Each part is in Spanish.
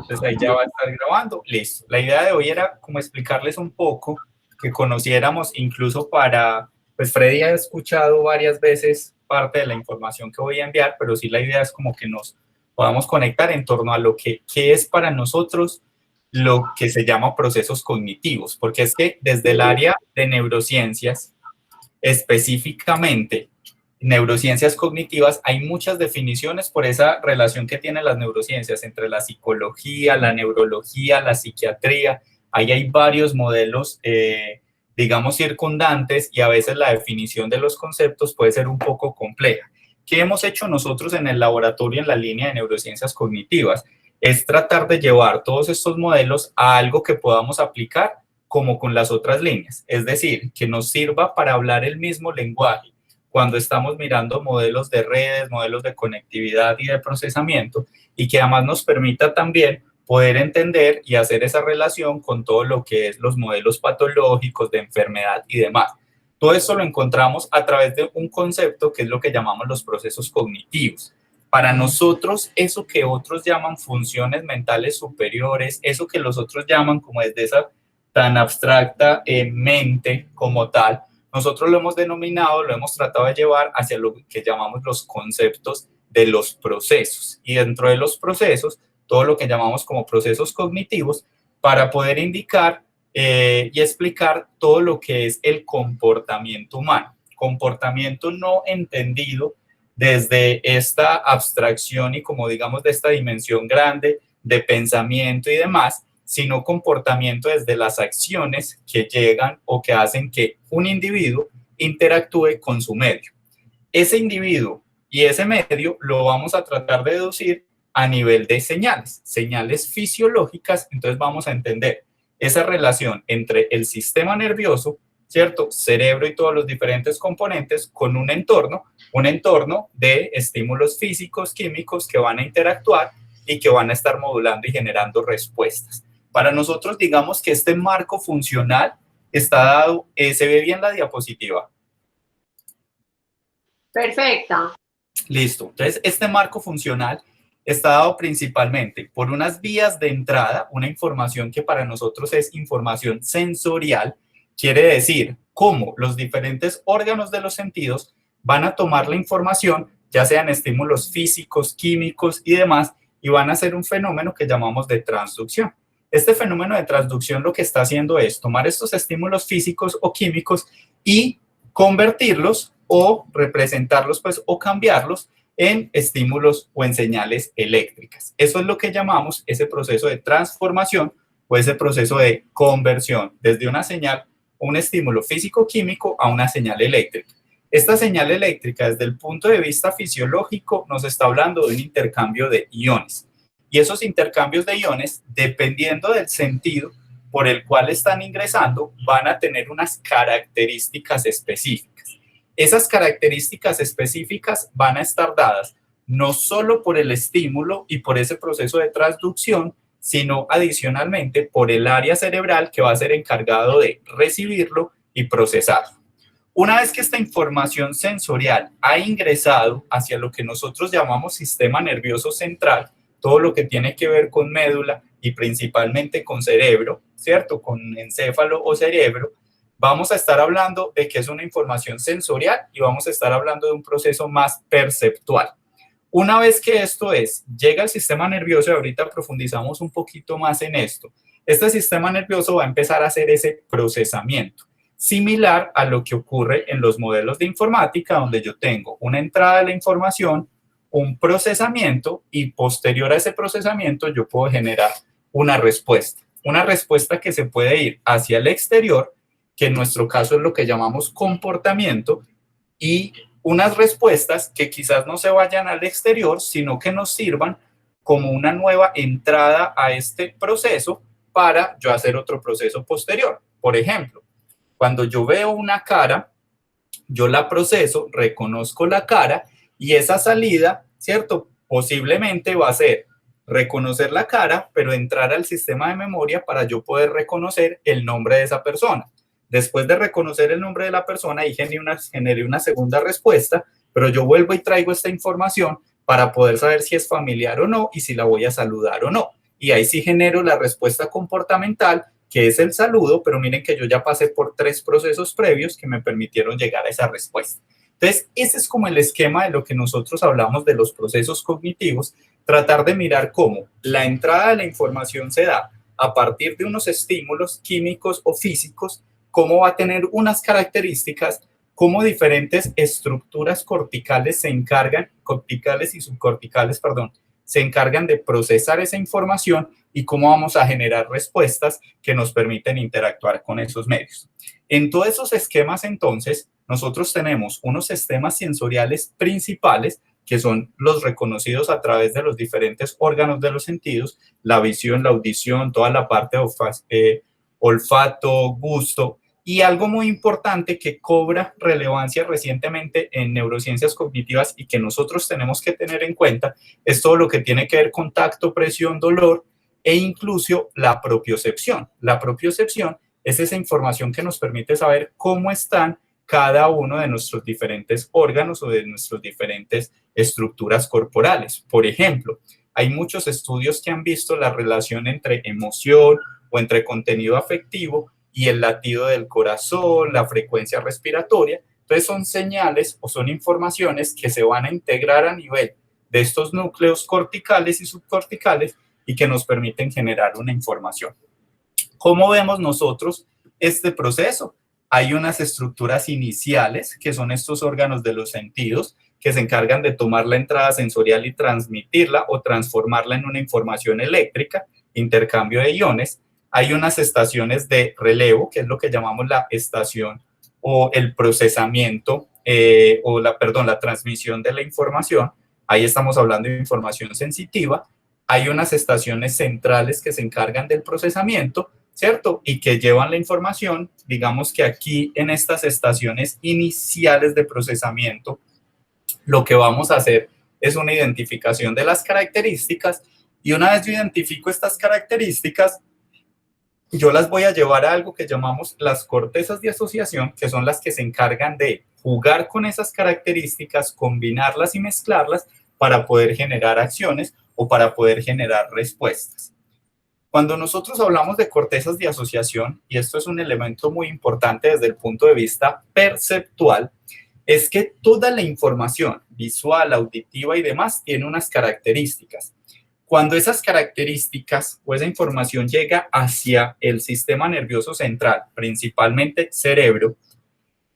Entonces ahí ya va a estar grabando. Listo. La idea de hoy era como explicarles un poco, que conociéramos incluso para, pues Freddy ha escuchado varias veces parte de la información que voy a enviar, pero sí la idea es como que nos podamos conectar en torno a lo que qué es para nosotros lo que se llama procesos cognitivos, porque es que desde el área de neurociencias, específicamente neurociencias cognitivas, hay muchas definiciones por esa relación que tienen las neurociencias entre la psicología, la neurología, la psiquiatría. Ahí hay varios modelos, digamos, circundantes, y a veces la definición de los conceptos puede ser un poco compleja. ¿Qué hemos hecho nosotros en el laboratorio en la línea de neurociencias cognitivas? Es tratar de llevar todos estos modelos a algo que podamos aplicar como con las otras líneas, es decir, que nos sirva para hablar el mismo lenguaje cuando estamos mirando modelos de redes, modelos de conectividad y de procesamiento, y que además nos permita también poder entender y hacer esa relación con todo lo que es los modelos patológicos de enfermedad y demás. Todo esto lo encontramos a través de un concepto que es lo que llamamos los procesos cognitivos. Para nosotros, eso que otros llaman funciones mentales superiores, eso que los otros llaman como desde esa tan abstracta mente como tal, nosotros lo hemos denominado, lo hemos tratado de llevar hacia lo que llamamos los conceptos de los procesos. Y dentro de los procesos, todo lo que llamamos como procesos cognitivos, para poder indicar y explicar todo lo que es el comportamiento humano. Comportamiento no entendido desde esta abstracción y como digamos de esta dimensión grande de pensamiento y demás, sino comportamiento desde las acciones que llegan o que hacen que un individuo interactúe con su medio. Ese individuo y ese medio lo vamos a tratar de deducir a nivel de señales, señales fisiológicas. Entonces vamos a entender esa relación entre el sistema nervioso, ¿cierto? Cerebro y todos los diferentes componentes con un entorno de estímulos físicos, químicos que van a interactuar y que van a estar modulando y generando respuestas. Para nosotros, digamos que este marco funcional está dado, ¿se ve bien la diapositiva? Perfecta. Listo. Entonces, este marco funcional está dado principalmente por unas vías de entrada, una información que para nosotros es información sensorial, quiere decir cómo los diferentes órganos de los sentidos van a tomar la información, ya sean estímulos físicos, químicos y demás, y van a hacer un fenómeno que llamamos de transducción. Este fenómeno de transducción lo que está haciendo es tomar estos estímulos físicos o químicos y convertirlos o representarlos, pues, o cambiarlos en estímulos o en señales eléctricas. Eso es lo que llamamos ese proceso de transformación o ese proceso de conversión desde una señal o un estímulo físico-químico a una señal eléctrica. Esta señal eléctrica, desde el punto de vista fisiológico, nos está hablando de un intercambio de iones. Y esos intercambios de iones, dependiendo del sentido por el cual están ingresando, van a tener unas características específicas. Esas características específicas van a estar dadas no solo por el estímulo y por ese proceso de transducción, sino adicionalmente por el área cerebral que va a ser encargado de recibirlo y procesarlo. Una vez que esta información sensorial ha ingresado hacia lo que nosotros llamamos sistema nervioso central, todo lo que tiene que ver con médula y principalmente con cerebro, ¿cierto? Con encéfalo o cerebro, vamos a estar hablando de que es una información sensorial y vamos a estar hablando de un proceso más perceptual. Una vez que esto llega al sistema nervioso, y ahorita profundizamos un poquito más en esto, este sistema nervioso va a empezar a hacer ese procesamiento, similar a lo que ocurre en los modelos de informática, donde yo tengo una entrada de la información, un procesamiento y posterior a ese procesamiento yo puedo generar una respuesta que se puede ir hacia el exterior, que en nuestro caso es lo que llamamos comportamiento, y unas respuestas que quizás no se vayan al exterior, sino que nos sirvan como una nueva entrada a este proceso para yo hacer otro proceso posterior. Por ejemplo, cuando yo veo una cara, yo la proceso, reconozco la cara, y esa salida, ¿cierto? Posiblemente va a ser reconocer la cara, pero entrar al sistema de memoria para yo poder reconocer el nombre de esa persona. Después de reconocer el nombre de la persona, ahí generé una segunda respuesta, pero yo vuelvo y traigo esta información para poder saber si es familiar o no y si la voy a saludar o no. y ahí sí genero la respuesta comportamental, que es el saludo, pero miren que yo ya pasé por 3 procesos previos que me permitieron llegar a esa respuesta. Entonces, ese es como el esquema de lo que nosotros hablamos de los procesos cognitivos, tratar de mirar cómo la entrada de la información se da a partir de unos estímulos químicos o físicos, cómo va a tener unas características, cómo diferentes estructuras corticales se encargan, corticales y subcorticales, perdón, se encargan de procesar esa información y cómo vamos a generar respuestas que nos permiten interactuar con esos medios. En todos esos esquemas, entonces, nosotros tenemos unos sistemas sensoriales principales que son los reconocidos a través de los diferentes órganos de los sentidos, la visión, la audición, toda la parte de olfato, gusto, y algo muy importante que cobra relevancia recientemente en neurociencias cognitivas y que nosotros tenemos que tener en cuenta es todo lo que tiene que ver con tacto, presión, dolor e incluso la propiocepción. La propiocepción es esa información que nos permite saber cómo están cada uno de nuestros diferentes órganos o de nuestras diferentes estructuras corporales. Por ejemplo, hay muchos estudios que han visto la relación entre emoción o entre contenido afectivo y el latido del corazón, la frecuencia respiratoria. Entonces son señales o son informaciones que se van a integrar a nivel de estos núcleos corticales y subcorticales y que nos permiten generar una información. ¿Cómo vemos nosotros este proceso? Hay unas estructuras iniciales, que son estos órganos de los sentidos, que se encargan de tomar la entrada sensorial y transmitirla o transformarla en una información eléctrica, intercambio de iones. Hay unas estaciones de relevo, que es lo que llamamos la estación o el procesamiento, la transmisión de la información. Ahí estamos hablando de información sensitiva. Hay unas estaciones centrales que se encargan del procesamiento, ¿cierto? Y que llevan la información, digamos que aquí en estas estaciones iniciales de procesamiento, lo que vamos a hacer es una identificación de las características y una vez yo identifico estas características, yo las voy a llevar a algo que llamamos las cortezas de asociación, que son las que se encargan de jugar con esas características, combinarlas y mezclarlas para poder generar acciones o para poder generar respuestas. Cuando nosotros hablamos de cortezas de asociación, y esto es un elemento muy importante desde el punto de vista perceptual, es que toda la información visual, auditiva y demás tiene unas características. Cuando esas características o esa información llega hacia el sistema nervioso central, principalmente cerebro,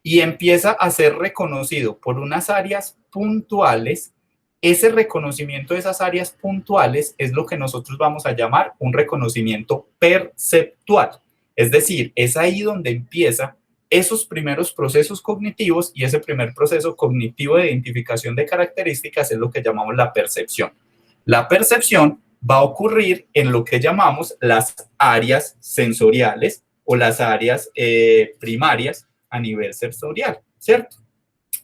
y empieza a ser reconocido por unas áreas puntuales, ese reconocimiento de esas áreas puntuales es lo que nosotros vamos a llamar un reconocimiento perceptual. Es decir, es ahí donde empieza esos primeros procesos cognitivos y ese primer proceso cognitivo de identificación de características es lo que llamamos la percepción. La percepción va a ocurrir en lo que llamamos las áreas sensoriales o las áreas primarias a nivel sensorial, ¿cierto?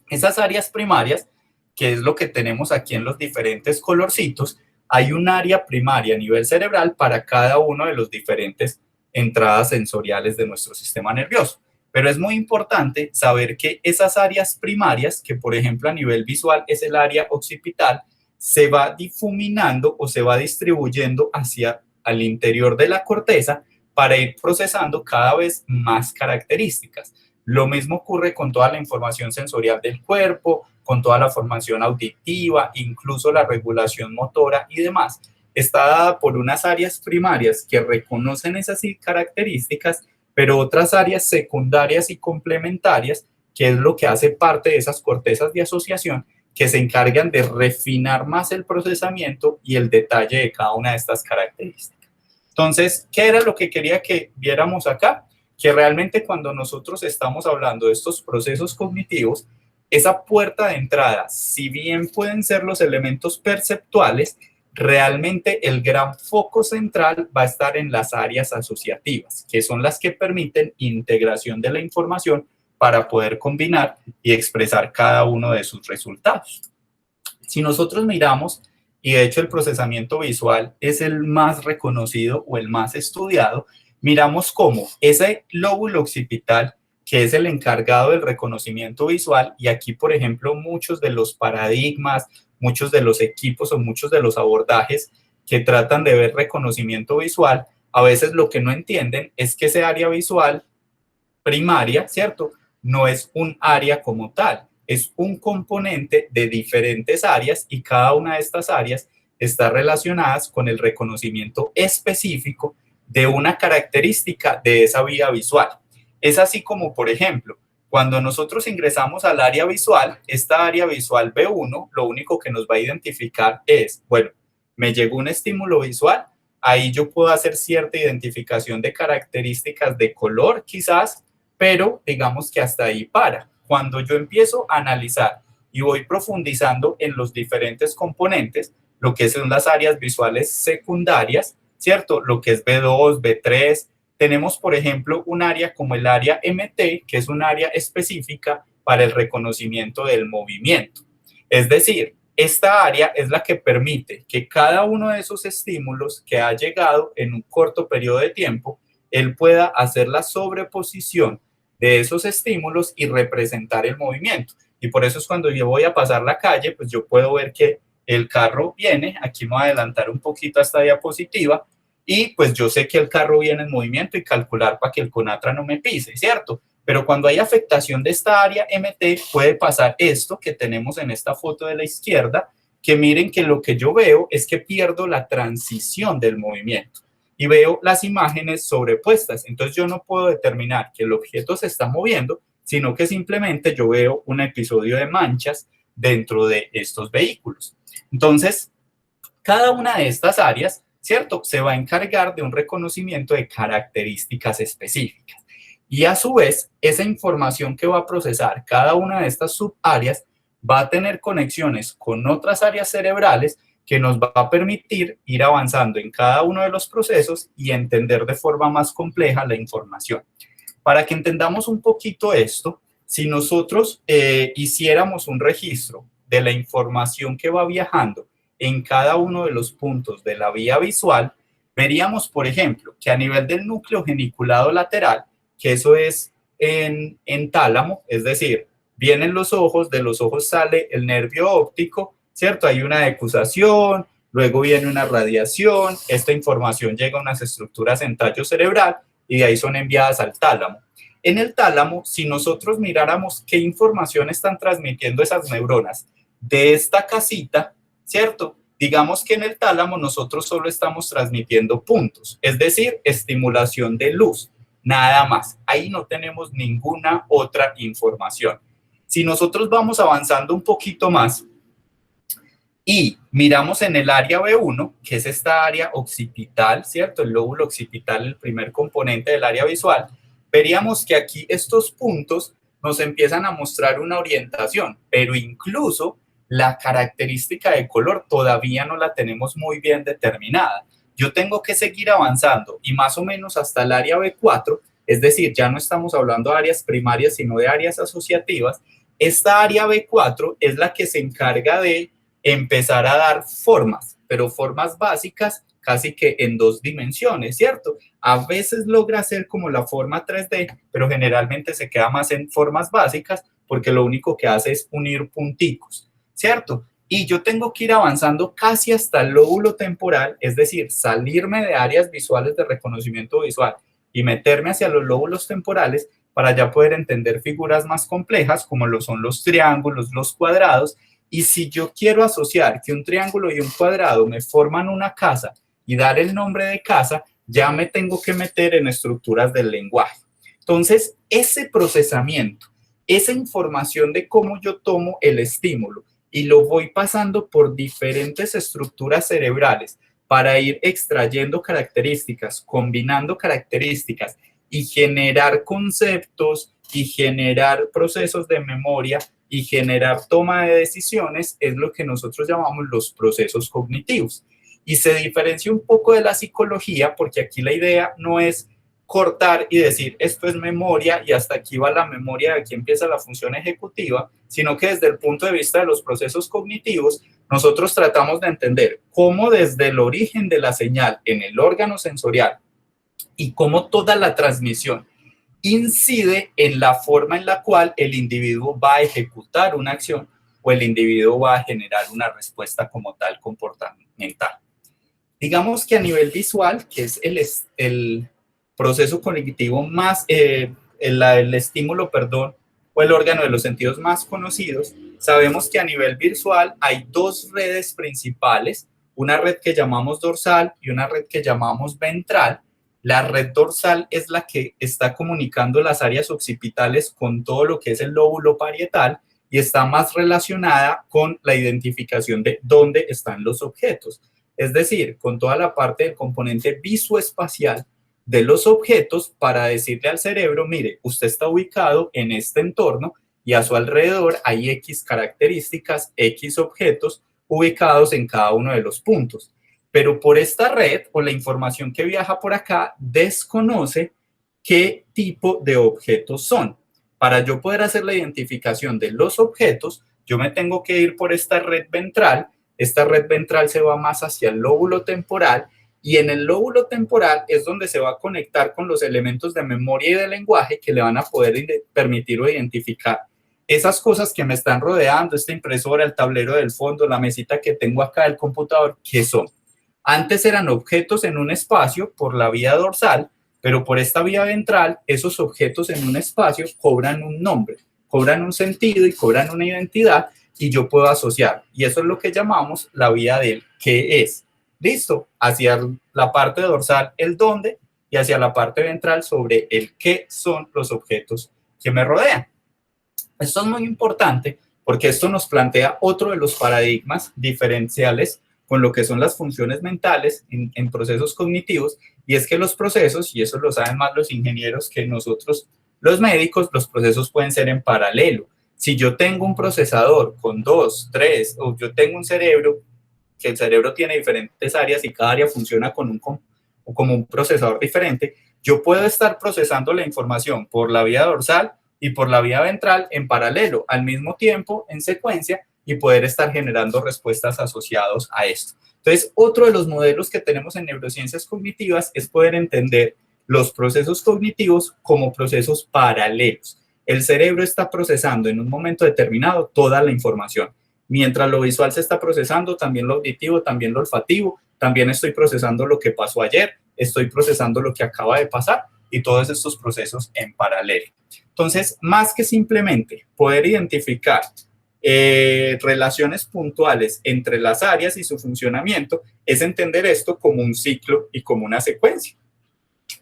Esas áreas primarias, que es lo que tenemos aquí en los diferentes colorcitos, hay un área primaria a nivel cerebral para cada uno de los diferentes entradas sensoriales de nuestro sistema nervioso. Pero es muy importante saber que esas áreas primarias, que por ejemplo a nivel visual es el área occipital, se va difuminando o se va distribuyendo hacia al interior de la corteza para ir procesando cada vez más características. Lo mismo ocurre con toda la información sensorial del cuerpo, con toda la formación auditiva, incluso la regulación motora y demás. Está dada por unas áreas primarias que reconocen esas características, pero otras áreas secundarias y complementarias, que es lo que hace parte de esas cortezas de asociación, que se encargan de refinar más el procesamiento y el detalle de cada una de estas características. Entonces, ¿qué era lo que quería que viéramos acá? Que realmente cuando nosotros estamos hablando de estos procesos cognitivos, esa puerta de entrada, si bien pueden ser los elementos perceptuales, realmente el gran foco central va a estar en las áreas asociativas, que son las que permiten integración de la información para poder combinar y expresar cada uno de sus resultados. Si nosotros miramos, y de hecho el procesamiento visual es el más reconocido o el más estudiado, miramos cómo ese lóbulo occipital, que es el encargado del reconocimiento visual, y aquí, por ejemplo, muchos de los paradigmas, muchos de los equipos o muchos de los abordajes que tratan de ver reconocimiento visual, a veces lo que no entienden es que ese área visual primaria, ¿cierto? No es un área como tal, es un componente de diferentes áreas y cada una de estas áreas está relacionadas con el reconocimiento específico de una característica de esa vía visual. Es así como, por ejemplo, cuando nosotros ingresamos al área visual, esta área visual B1, lo único que nos va a identificar es, bueno, me llegó un estímulo visual, ahí yo puedo hacer cierta identificación de características de color quizás, pero digamos que hasta ahí para. Cuando yo empiezo a analizar y voy profundizando en los diferentes componentes, lo que son las áreas visuales secundarias, ¿cierto? Lo que es B2, B3, tenemos, por ejemplo, un área como el área MT, que es un área específica para el reconocimiento del movimiento. Es decir, esta área es la que permite que cada uno de esos estímulos que ha llegado en un corto periodo de tiempo, él pueda hacer la sobreposición de esos estímulos y representar el movimiento. Y por eso es cuando yo voy a pasar la calle, pues yo puedo ver que el carro viene, aquí me voy a adelantar un poquito a esta diapositiva, y pues yo sé que el carro viene en movimiento y calcular para que el Conatra no me pise, ¿cierto? Pero cuando hay afectación de esta área MT, puede pasar esto que tenemos en esta foto de la izquierda, que miren que lo que yo veo es que pierdo la transición del movimiento y veo las imágenes sobrepuestas. Entonces yo no puedo determinar que el objeto se está moviendo, sino que simplemente yo veo un episodio de manchas dentro de estos vehículos. Entonces, cada una de estas áreas, ¿cierto?, se va a encargar de un reconocimiento de características específicas. Y a su vez, esa información que va a procesar cada una de estas subáreas va a tener conexiones con otras áreas cerebrales que nos va a permitir ir avanzando en cada uno de los procesos y entender de forma más compleja la información. Para que entendamos un poquito esto, si nosotros hiciéramos un registro de la información que va viajando en cada uno de los puntos de la vía visual, veríamos, por ejemplo, que a nivel del núcleo geniculado lateral, que eso es en tálamo, es decir, vienen los ojos, de los ojos sale el nervio óptico, ¿cierto? Hay una decusación, luego viene una radiación, esta información llega a unas estructuras en tallo cerebral y de ahí son enviadas al tálamo. En el tálamo, si nosotros miráramos qué información están transmitiendo esas neuronas de esta casita, ¿cierto? Digamos que en el tálamo nosotros solo estamos transmitiendo puntos, es decir, estimulación de luz, nada más. Ahí no tenemos ninguna otra información. Si nosotros vamos avanzando un poquito más y miramos en el área B1, que es esta área occipital, ¿cierto? El lóbulo occipital, el primer componente del área visual, veríamos que aquí estos puntos nos empiezan a mostrar una orientación, pero incluso la característica de color todavía no la tenemos muy bien determinada. Yo tengo que seguir avanzando y más o menos hasta el área B4, es decir, ya no estamos hablando de áreas primarias, sino de áreas asociativas. Esta área B4 es la que se encarga de empezar a dar formas, pero formas básicas casi que en dos dimensiones, ¿cierto? A veces logra hacer como la forma 3D, pero generalmente se queda más en formas básicas porque lo único que hace es unir punticos, ¿cierto? Y yo tengo que ir avanzando casi hasta el lóbulo temporal, es decir, salirme de áreas visuales de reconocimiento visual y meterme hacia los lóbulos temporales para ya poder entender figuras más complejas como lo son los triángulos, los cuadrados. Y si yo quiero asociar que un triángulo y un cuadrado me forman una casa y dar el nombre de casa, ya me tengo que meter en estructuras del lenguaje. Entonces, ese procesamiento, esa información de cómo yo tomo el estímulo y lo voy pasando por diferentes estructuras cerebrales para ir extrayendo características, combinando características y generar conceptos y generar procesos de memoria y generar toma de decisiones, es lo que nosotros llamamos los procesos cognitivos. Y se diferencia un poco de la psicología porque aquí la idea no es cortar y decir esto es memoria y hasta aquí va la memoria, aquí empieza la función ejecutiva, sino que desde el punto de vista de los procesos cognitivos, nosotros tratamos de entender cómo desde el origen de la señal en el órgano sensorial y cómo toda la transmisión incide en la forma en la cual el individuo va a ejecutar una acción o el individuo va a generar una respuesta como tal comportamental. Digamos que a nivel visual, que es el proceso cognitivo más, el estímulo, perdón, o el órgano de los sentidos más conocidos, sabemos que a nivel visual hay dos redes principales, una red que llamamos dorsal y una red que llamamos ventral. La red dorsal es la que está comunicando las áreas occipitales con todo lo que es el lóbulo parietal y está más relacionada con la identificación de dónde están los objetos. Es decir, con toda la parte del componente visoespacial de los objetos para decirle al cerebro, mire, usted está ubicado en este entorno y a su alrededor hay X características, X objetos ubicados en cada uno de los puntos. Pero por esta red o la información que viaja por acá desconoce qué tipo de objetos son. Para yo poder hacer la identificación de los objetos, yo me tengo que ir por esta red ventral. Esta red ventral se va más hacia el lóbulo temporal y en el lóbulo temporal es donde se va a conectar con los elementos de memoria y de lenguaje que le van a poder permitir o identificar esas cosas que me están rodeando, esta impresora, el tablero del fondo, la mesita que tengo acá del computador, ¿qué son? Antes eran objetos en un espacio por la vía dorsal, pero por esta vía ventral, esos objetos en un espacio cobran un nombre, cobran un sentido y cobran una identidad y yo puedo asociar. Y eso es lo que llamamos la vía del qué es. Listo, hacia la parte dorsal el dónde y hacia la parte ventral sobre el qué son los objetos que me rodean. Esto es muy importante porque esto nos plantea otro de los paradigmas diferenciales con lo que son las funciones mentales en procesos cognitivos, y es que los procesos, y eso lo saben más los ingenieros que nosotros los médicos, los procesos pueden ser en paralelo. Si yo tengo un procesador con 2, 3, o yo tengo un cerebro, que el cerebro tiene diferentes áreas y cada área funciona como un procesador diferente, yo puedo estar procesando la información por la vía dorsal y por la vía ventral en paralelo, al mismo tiempo, en secuencia, y poder estar generando respuestas asociadas a esto. Entonces, otro de los modelos que tenemos en neurociencias cognitivas es poder entender los procesos cognitivos como procesos paralelos. El cerebro está procesando en un momento determinado toda la información. Mientras lo visual se está procesando, también lo auditivo, también lo olfativo, también estoy procesando lo que pasó ayer, estoy procesando lo que acaba de pasar y todos estos procesos en paralelo. Entonces, más que simplemente poder identificar relaciones puntuales entre las áreas y su funcionamiento, es entender esto como un ciclo y como una secuencia.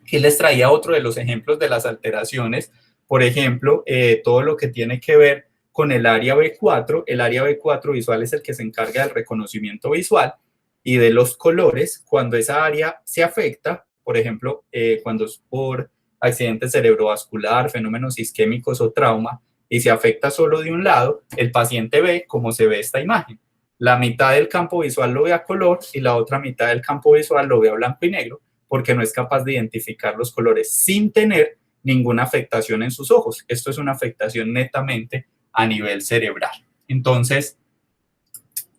Aquí les traía otro de los ejemplos de las alteraciones, por ejemplo, todo lo que tiene que ver con el área B4. El área B4 visual es el que se encarga del reconocimiento visual y de los colores. Cuando esa área se afecta, por ejemplo, cuando es por accidente cerebrovascular, fenómenos isquémicos o trauma, y se afecta solo de un lado, el paciente ve como se ve esta imagen. La mitad del campo visual lo ve a color y la otra mitad del campo visual lo ve a blanco y negro, porque no es capaz de identificar los colores sin tener ninguna afectación en sus ojos. Esto es una afectación netamente a nivel cerebral. Entonces,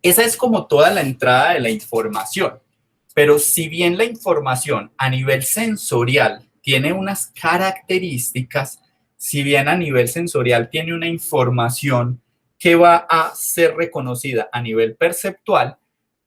esa es como toda la entrada de la información. Pero si bien la información a nivel sensorial tiene unas características, si bien a nivel sensorial tiene una información que va a ser reconocida a nivel perceptual,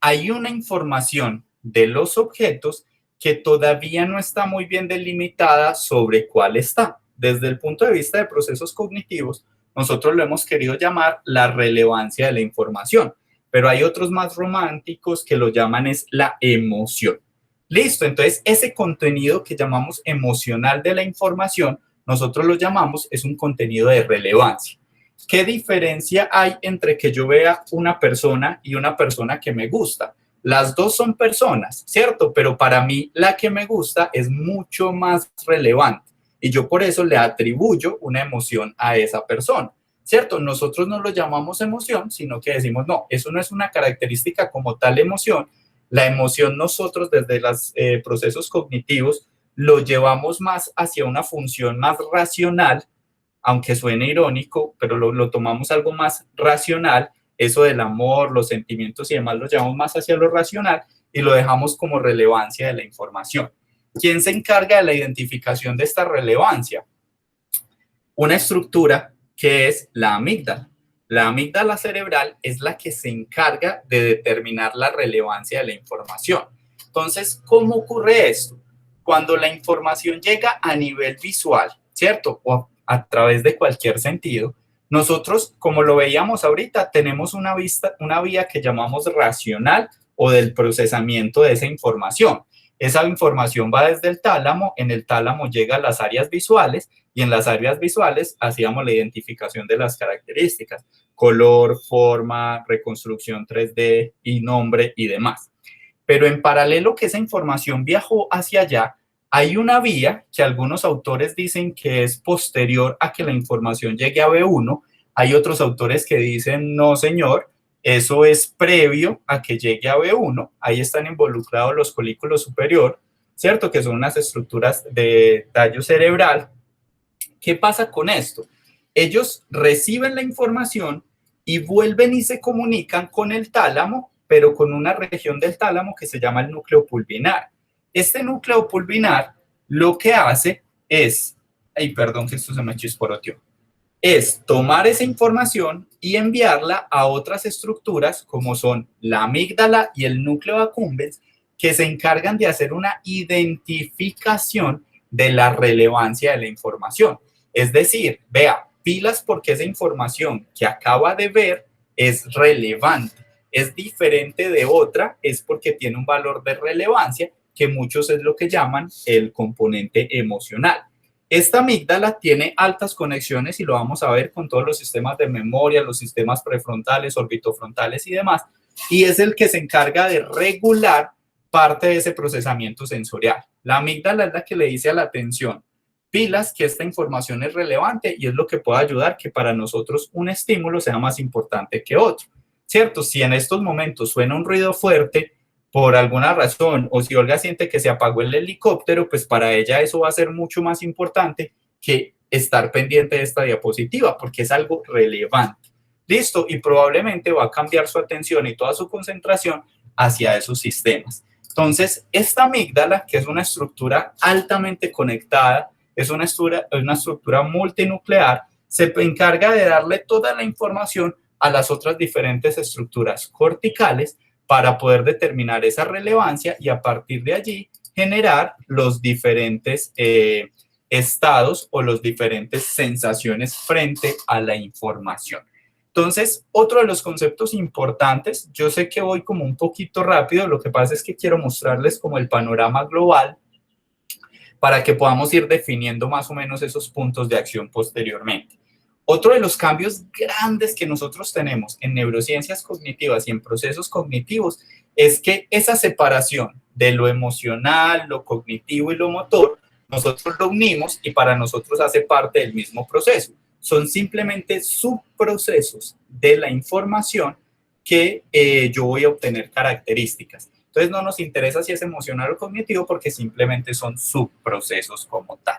hay una información de los objetos que todavía no está muy bien delimitada sobre cuál está. Desde el punto de vista de procesos cognitivos, nosotros lo hemos querido llamar la relevancia de la información, pero hay otros más románticos que lo llaman es la emoción. Listo, entonces ese contenido que llamamos emocional de la información, nosotros lo llamamos, es un contenido de relevancia. ¿Qué diferencia hay entre que yo vea una persona y una persona que me gusta? Las dos son personas, ¿cierto? Pero para mí la que me gusta es mucho más relevante y yo por eso le atribuyo una emoción a esa persona, ¿cierto? Nosotros no lo llamamos emoción, sino que decimos, no, eso no es una característica como tal emoción. La emoción nosotros desde los procesos cognitivos lo llevamos más hacia una función más racional, aunque suene irónico, pero lo tomamos algo más racional, eso del amor, los sentimientos y demás lo llevamos más hacia lo racional y lo dejamos como relevancia de la información. ¿Quién se encarga de la identificación de esta relevancia? Una estructura que es la amígdala. La amígdala cerebral es la que se encarga de determinar la relevancia de la información. Entonces, ¿cómo ocurre esto? Cuando la información llega a nivel visual, ¿cierto? O a través de cualquier sentido, nosotros, como lo veíamos ahorita, tenemos una vía que llamamos racional o del procesamiento de esa información. Esa información va desde el tálamo, en el tálamo llega a las áreas visuales y en las áreas visuales hacíamos la identificación de las características, color, forma, reconstrucción 3D y nombre y demás. Pero en paralelo que esa información viajó hacia allá, hay una vía que algunos autores dicen que es posterior a que la información llegue a B1. Hay otros autores que dicen, no señor, eso es previo a que llegue a B1. Ahí están involucrados los folículos superior, ¿cierto? Que son unas estructuras de tallo cerebral. ¿Qué pasa con esto? Ellos reciben la información y vuelven y se comunican con el tálamo, pero con una región del tálamo que se llama el núcleo pulvinar. Este núcleo pulvinar lo que hace es, ay, perdón que esto se me chisporoteó, es tomar esa información y enviarla a otras estructuras como son la amígdala y el núcleo accumbens, que se encargan de hacer una identificación de la relevancia de la información. Es decir, vea, pilas porque esa información que acaba de ver es relevante, es diferente de otra, es porque tiene un valor de relevancia, que muchos es lo que llaman el componente emocional. Esta amígdala tiene altas conexiones y lo vamos a ver con todos los sistemas de memoria, los sistemas prefrontales, orbitofrontales y demás, y es el que se encarga de regular parte de ese procesamiento sensorial. La amígdala es la que le dice a la atención, pilas que esta información es relevante y es lo que puede ayudar que para nosotros un estímulo sea más importante que otro, ¿cierto? Si en estos momentos suena un ruido fuerte por alguna razón, o si Olga siente que se apagó el helicóptero, pues para ella eso va a ser mucho más importante que estar pendiente de esta diapositiva, porque es algo relevante. Listo, y probablemente va a cambiar su atención y toda su concentración hacia esos sistemas. Entonces, esta amígdala, que es una estructura altamente conectada, es una estructura multinuclear, se encarga de darle toda la información a las otras diferentes estructuras corticales para poder determinar esa relevancia y a partir de allí generar los diferentes estados o las diferentes sensaciones frente a la información. Entonces, otro de los conceptos importantes, yo sé que voy como un poquito rápido, lo que pasa es que quiero mostrarles como el panorama global para que podamos ir definiendo más o menos esos puntos de acción posteriormente. Otro de los cambios grandes que nosotros tenemos en neurociencias cognitivas y en procesos cognitivos es que esa separación de lo emocional, lo cognitivo y lo motor, nosotros lo unimos y para nosotros hace parte del mismo proceso. Son simplemente subprocesos de la información que yo voy a obtener características. Entonces no nos interesa si es emocional o cognitivo porque simplemente son subprocesos como tal.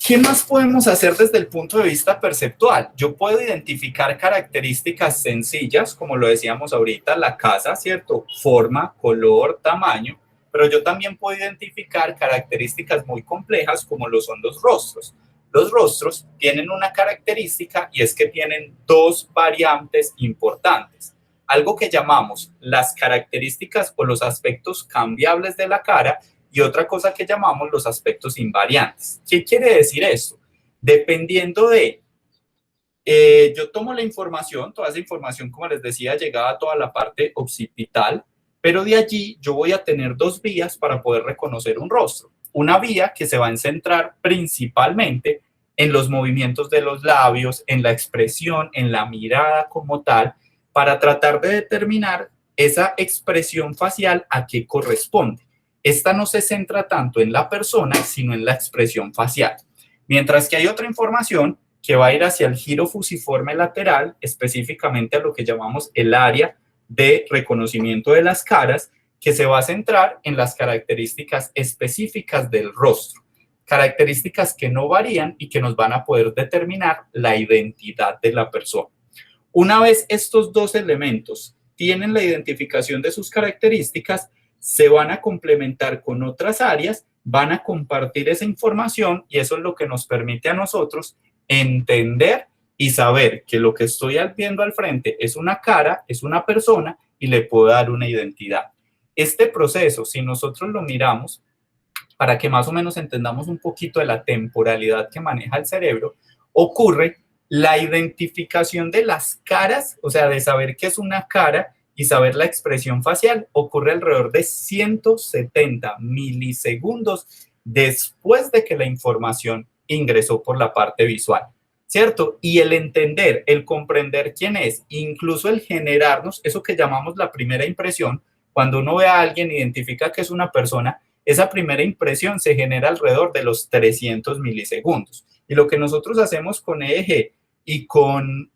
¿Qué más podemos hacer desde el punto de vista perceptual? Yo puedo identificar características sencillas, como lo decíamos ahorita, la casa, ¿cierto? Forma, color, tamaño, pero yo también puedo identificar características muy complejas como lo son los rostros. Los rostros tienen una característica y es que tienen dos variantes importantes. Algo que llamamos las características o los aspectos cambiables de la cara y otra cosa que llamamos los aspectos invariantes. ¿Qué quiere decir esto? Dependiendo de, yo tomo la información, toda esa información, como les decía, llegaba a toda la parte occipital, pero de allí yo voy a tener dos vías para poder reconocer un rostro. Una vía que se va a centrar principalmente en los movimientos de los labios, en la expresión, en la mirada como tal, para tratar de determinar esa expresión facial a qué corresponde. Esta no se centra tanto en la persona, sino en la expresión facial. Mientras que hay otra información que va a ir hacia el giro fusiforme lateral, específicamente a lo que llamamos el área de reconocimiento de las caras, que se va a centrar en las características específicas del rostro, características que no varían y que nos van a poder determinar la identidad de la persona. Una vez estos dos elementos tienen la identificación de sus características, se van a complementar con otras áreas, van a compartir esa información y eso es lo que nos permite a nosotros entender y saber que lo que estoy viendo al frente es una cara, es una persona y le puedo dar una identidad. Este proceso, si nosotros lo miramos, para que más o menos entendamos un poquito de la temporalidad que maneja el cerebro, ocurre la identificación de las caras, o sea, de saber qué es una cara y saber la expresión facial, ocurre alrededor de 170 milisegundos después de que la información ingresó por la parte visual, ¿cierto? Y el entender, el comprender quién es, incluso el generarnos, eso que llamamos la primera impresión, cuando uno ve a alguien, identifica que es una persona, esa primera impresión se genera alrededor de los 300 milisegundos. Y lo que nosotros hacemos con EEG y con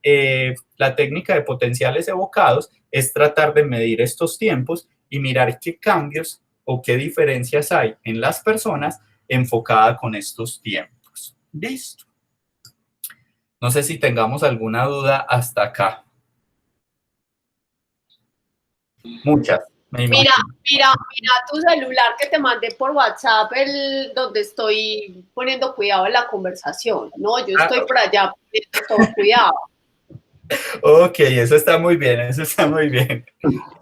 la técnica de potenciales evocados es tratar de medir estos tiempos y mirar qué cambios o qué diferencias hay en las personas enfocada con estos tiempos. Listo. No sé si tengamos alguna duda hasta acá. Muchas, me imagino. Mira tu celular que te mandé por WhatsApp, donde estoy poniendo cuidado en la conversación. No, yo estoy por allá poniendo todo cuidado. Ok, eso está muy bien, eso está muy bien.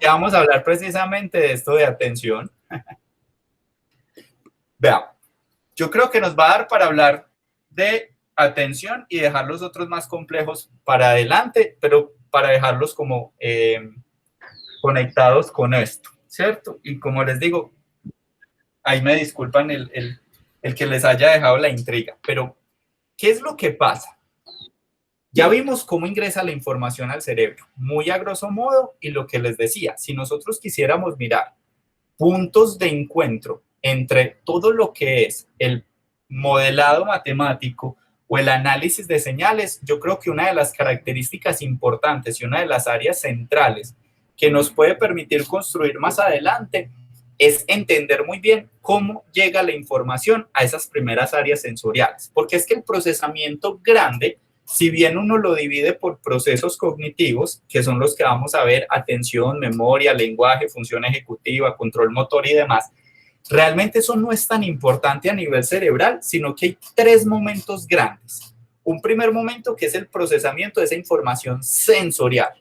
Ya vamos a hablar precisamente de esto de atención. Vean, yo creo que nos va a dar para hablar de atención y dejar los otros más complejos para adelante, pero para dejarlos como conectados con esto, ¿cierto? Y como les digo, ahí me disculpan el que les haya dejado la intriga, pero ¿qué es lo que pasa? Ya vimos cómo ingresa la información al cerebro, muy a grosso modo, y lo que les decía, si nosotros quisiéramos mirar puntos de encuentro entre todo lo que es el modelado matemático o el análisis de señales, yo creo que una de las características importantes y una de las áreas centrales que nos puede permitir construir más adelante es entender muy bien cómo llega la información a esas primeras áreas sensoriales, porque es que el procesamiento grande, si bien uno lo divide por procesos cognitivos, que son los que vamos a ver, atención, memoria, lenguaje, función ejecutiva, control motor y demás, realmente eso no es tan importante a nivel cerebral, sino que hay tres momentos grandes. Un primer momento que es el procesamiento de esa información sensorial.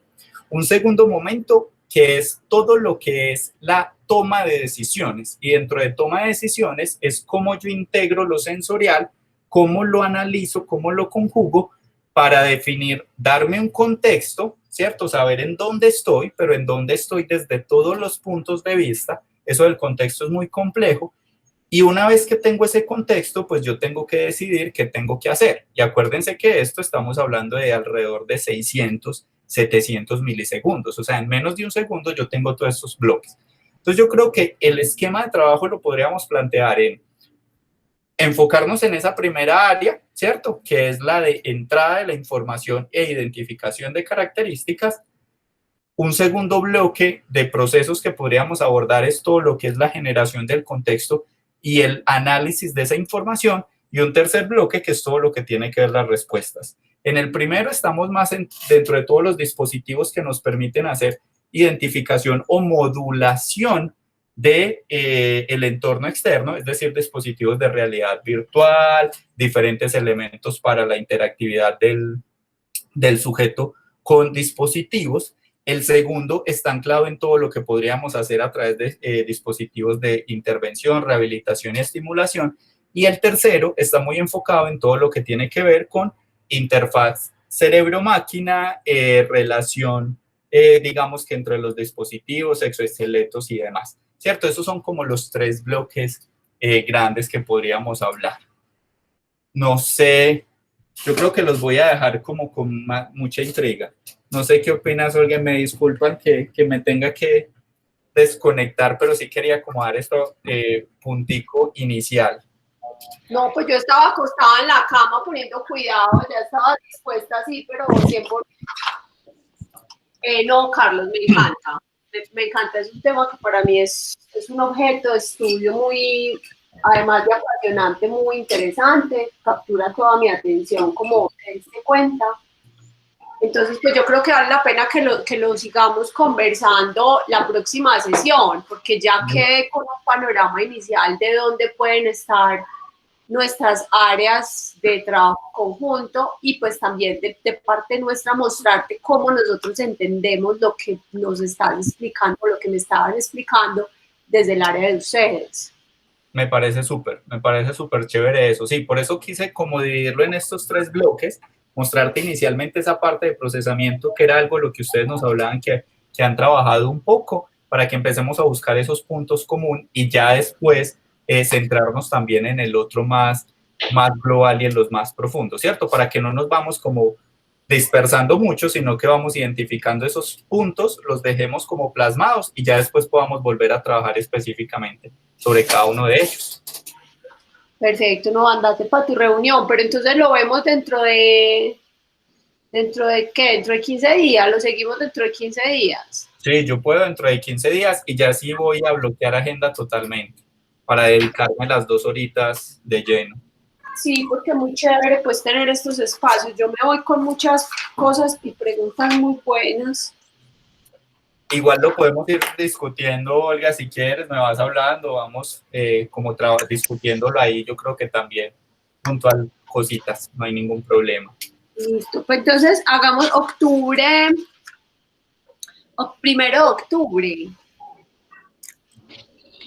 Un segundo momento que es todo lo que es la toma de decisiones. Y dentro de toma de decisiones es cómo yo integro lo sensorial, cómo lo analizo, cómo lo conjugo para definir, darme un contexto, ¿cierto? Saber en dónde estoy, pero en dónde estoy desde todos los puntos de vista. Eso del contexto es muy complejo. Y una vez que tengo ese contexto, pues yo tengo que decidir qué tengo que hacer. Y acuérdense que esto estamos hablando de alrededor de 600, 700 milisegundos. O sea, en menos de un segundo yo tengo todos estos bloques. Entonces yo creo que el esquema de trabajo lo podríamos plantear en enfocarnos en esa primera área, ¿cierto? Que es la de entrada de la información e identificación de características. Un segundo bloque de procesos que podríamos abordar es todo lo que es la generación del contexto y el análisis de esa información. Y un tercer bloque que es todo lo que tiene que ver las respuestas. En el primero estamos más dentro de todos los dispositivos que nos permiten hacer identificación o modulación de el entorno externo, es decir, dispositivos de realidad virtual, diferentes elementos para la interactividad del sujeto con dispositivos. El segundo está anclado en todo lo que podríamos hacer a través de dispositivos de intervención, rehabilitación y estimulación. Y el tercero está muy enfocado en todo lo que tiene que ver con interfaz cerebro-máquina, relación, digamos que entre los dispositivos, exoesqueletos y demás, ¿cierto? Esos son como los tres bloques grandes que podríamos hablar. No sé, yo creo que los voy a dejar como con mucha intriga. No sé qué opinas, Olga, me disculpan que me tenga que desconectar, pero sí quería como dar esto puntico inicial. No, pues yo estaba acostada en la cama poniendo cuidado, ya estaba dispuesta así, pero siempre... no, Carlos, me encanta, es un tema que para mí es un objeto de estudio muy, además de apasionante, muy interesante, captura toda mi atención, como te diste cuenta. Entonces, pues yo creo que vale la pena que lo sigamos conversando la próxima sesión, porque ya quedé con un panorama inicial de dónde pueden estar nuestras áreas de trabajo conjunto y pues también de parte nuestra mostrarte cómo nosotros entendemos lo que nos están explicando, lo que me estaban explicando desde el área de ustedes. Me parece súper chévere eso. Sí, por eso quise como dividirlo en estos 3 bloques, mostrarte inicialmente esa parte de procesamiento, que era algo de lo que ustedes nos hablaban que han trabajado un poco, para que empecemos a buscar esos puntos comunes y ya después centrarnos también en el otro más global y en los más profundos, ¿cierto? Para que no nos vamos como dispersando mucho, sino que vamos identificando esos puntos, los dejemos como plasmados y ya después podamos volver a trabajar específicamente sobre cada uno de ellos. Perfecto, no, andate para tu reunión, pero entonces lo vemos ¿dentro de qué? ¿Dentro de 15 días? ¿Lo seguimos dentro de 15 días? Sí, yo puedo dentro de 15 días y ya sí voy a bloquear agenda totalmente para dedicarme las 2 horitas de lleno. Sí, porque muy chévere pues tener estos espacios. Yo me voy con muchas cosas y preguntas muy buenas. Igual lo podemos ir discutiendo, Olga, si quieres, me vas hablando, vamos como discutiéndolo ahí, yo creo que también puntual cositas, no hay ningún problema. Listo, pues entonces hagamos octubre, primero de octubre.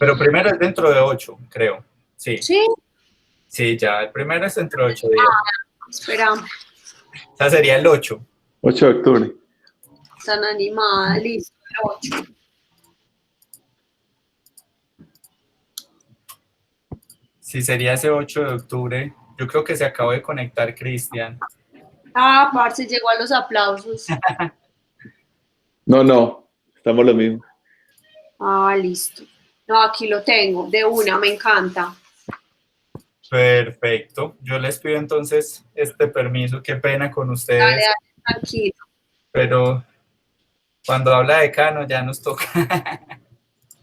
Pero primero es dentro de 8, creo, sí. ¿Sí? Sí, ya, el primero es dentro de 8 días. Espera. O sea, sería el 8. 8 de octubre. Tan animada, listo, el 8. Sí, sería ese 8 de octubre. Yo creo que se acabó de conectar Cristian. Ah, parce, llegó a los aplausos. No, estamos lo mismo. Ah, listo. No, aquí lo tengo, de una, me encanta. Perfecto. Yo les pido entonces este permiso. Qué pena con ustedes. Dale, tranquilo. Pero cuando habla de Cano ya nos toca.